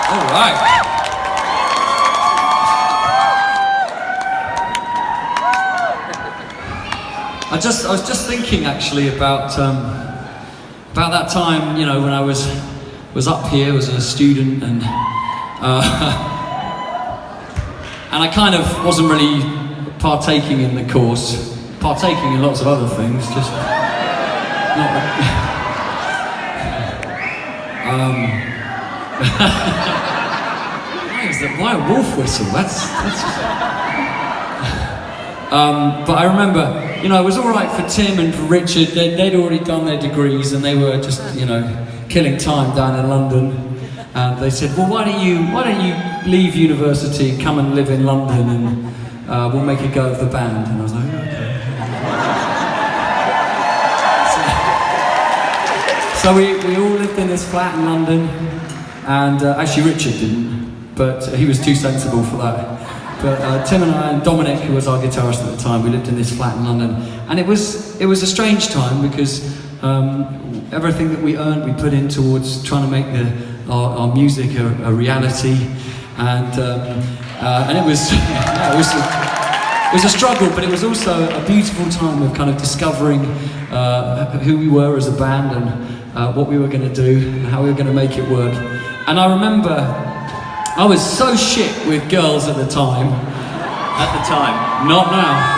All right. I was just thinking actually about that time, you know, when I was up here as a student, and and I kind of wasn't really partaking in the course, partaking in lots of other things, just not. Why a wolf whistle? That's but I remember, you know, it was all right for Tim and for Richard. They'd already done their degrees and they were just, you know, killing time down in London. And they said, well, why don't you leave university and come and live in London, and we'll make a go of the band. And I was like, okay. So we all lived in this flat in London, and actually Richard didn't, but he was too sensible for that. But Tim and I, and Dominic, who was our guitarist at the time, we lived in this flat in London, and it was a strange time because everything that we earned we put in towards trying to make our music a reality, and it was it was a struggle, but it was also a beautiful time of kind of discovering who we were as a band and what we were going to do and how we were going to make it work. And I remember I was so shit with girls at the time. At the time? Not now.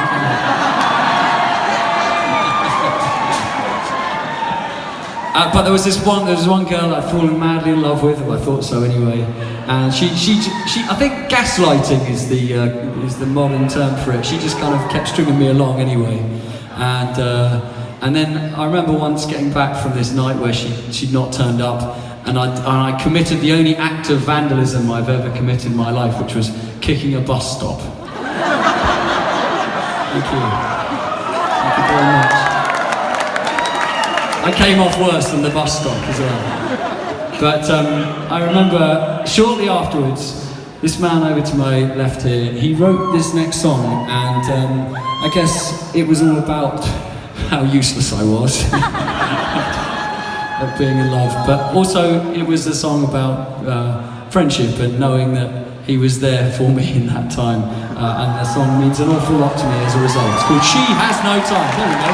But there was one girl I'd fallen madly in love with, or I thought so anyway. And she I think gaslighting is the modern term for it. She just kind of kept stringing me along anyway. And then I remember once getting back from this night where she'd not turned up, and I committed the only act of vandalism I've ever committed in my life, which was kicking a bus stop. Thank you. Thank you very much. I came off worse than the bus stop as well. But I remember shortly afterwards, this man over to my left here, he wrote this next song, and I guess it was all about how useless I was at being in love. But also it was a song about friendship and knowing that he was there for me in that time. And the song means an awful lot to me as a result. It's called She Has No Time. There we go.